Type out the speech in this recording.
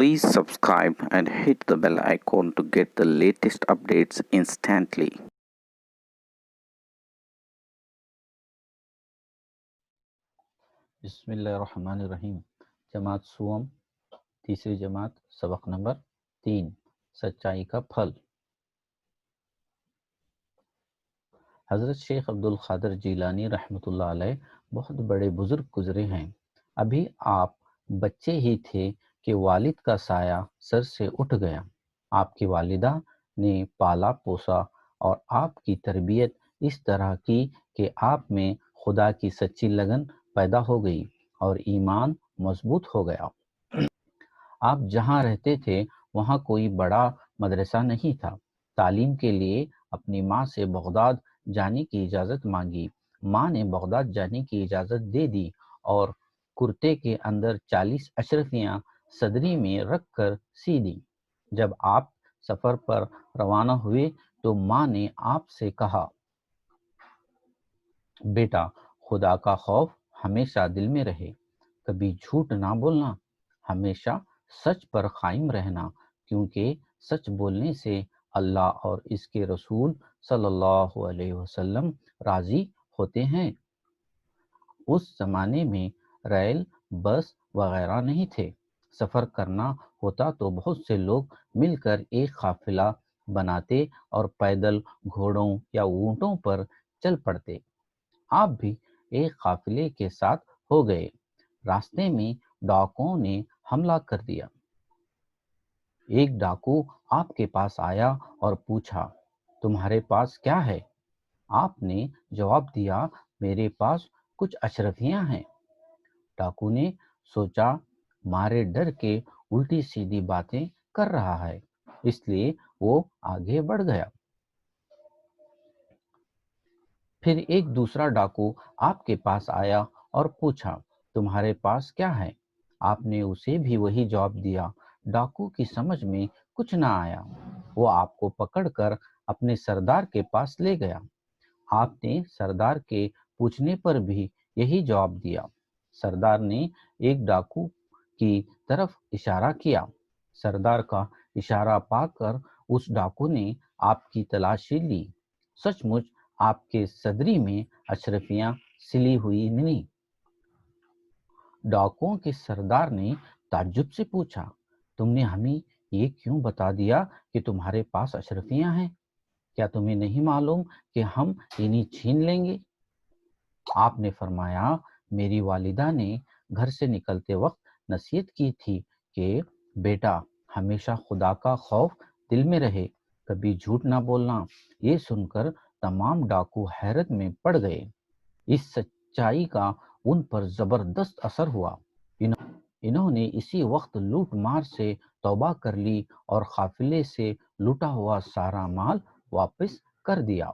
Please subscribe and hit the bell icon to get the latest updates instantly. بسم اللہ الرحمن الرحیم۔ جماعت سوم، تیسری جماعت، سبق نمبر 3، سچائی کا پھل۔ حضرت شیخ عبد القادر جیلانی رحمۃ اللہ علیہ بہت بڑے بزرگ گزرے ہیں۔ ابھی آپ بچے ہی تھے کہ والد کا سایہ سر سے اٹھ گیا۔ آپ کی والدہ نے پالا پوسا اور آپ کی تربیت اس طرح کی کہ آپ میں خدا کی سچی لگن پیدا ہو گئی اور ایمان مضبوط ہو گیا۔ آپ جہاں رہتے تھے وہاں کوئی بڑا مدرسہ نہیں تھا۔ تعلیم کے لیے اپنی ماں سے بغداد جانے کی اجازت مانگی۔ ماں نے بغداد جانے کی اجازت دے دی اور کرتے کے اندر 40 اشرفیاں صدری میں رکھ کر سی دی۔ جب آپ سفر پر روانہ ہوئے تو ماں نے آپ سے کہا، بیٹا، خدا کا خوف ہمیشہ دل میں رہے، کبھی جھوٹ نہ بولنا، ہمیشہ سچ پر قائم رہنا، کیونکہ سچ بولنے سے اللہ اور اس کے رسول صلی اللہ علیہ وسلم راضی ہوتے ہیں۔ اس زمانے میں ریل، بس وغیرہ نہیں تھے۔ سفر کرنا ہوتا تو بہت سے لوگ مل کر ایک قافلہ بناتے اور پیدل، گھوڑوں یا اونٹوں پر چل پڑتے۔ آپ بھی ایک قافلے کے ساتھ ہو گئے۔ راستے میں ڈاکوؤں نے حملہ کر دیا۔ ایک ڈاکو آپ کے پاس آیا اور پوچھا، تمہارے پاس کیا ہے؟ آپ نے جواب دیا، میرے پاس کچھ اشرفیاں ہیں۔ ڈاکو نے سوچا مارے ڈر کے الٹی سیدھی باتیں کر رہا ہے، اس لیے وہ آگے بڑھ گیا۔ پھر ایک دوسرا ڈاکو آپ کے پاس آیا اور پوچھا، تمہارے پاس کیا ہے؟ آپ نے اسے بھی وہی جواب دیا۔ ڈاکو کی سمجھ میں کچھ نہ آیا، وہ آپ کو پکڑ کر اپنے سردار کے پاس لے گیا۔ آپ نے سردار کے پوچھنے پر بھی یہی جواب دیا۔ سردار نے ایک ڈاکو کی طرف اشارہ کیا۔ سردار کا اشارہ پا کر اس ڈاکو نے آپ کی تلاشی لی۔ سچ مچ آپ کے صدری میں اشرفیاں سلی ہوئی ملی۔ ڈاکوؤں کے سردار نے تعجب سے پوچھا، تم نے ہمیں یہ کیوں بتا دیا کہ تمہارے پاس اشرفیاں ہیں؟ کیا تمہیں نہیں معلوم کہ ہم انہیں چھین لیں گے؟ آپ نے فرمایا، میری والدہ نے گھر سے نکلتے وقت نصیحت کی تھی کہ بیٹا، ہمیشہ خدا کا خوف دل میں رہے، کبھی جھوٹ نہ بولنا۔ یہ سن کر تمام ڈاکو حیرت میں پڑ گئے۔ اس سچائی کا ان پر زبردست اثر ہوا۔ انہوں نے اسی وقت لوٹ مار سے توبہ کر لی اور قافلے سے لوٹا ہوا سارا مال واپس کر دیا۔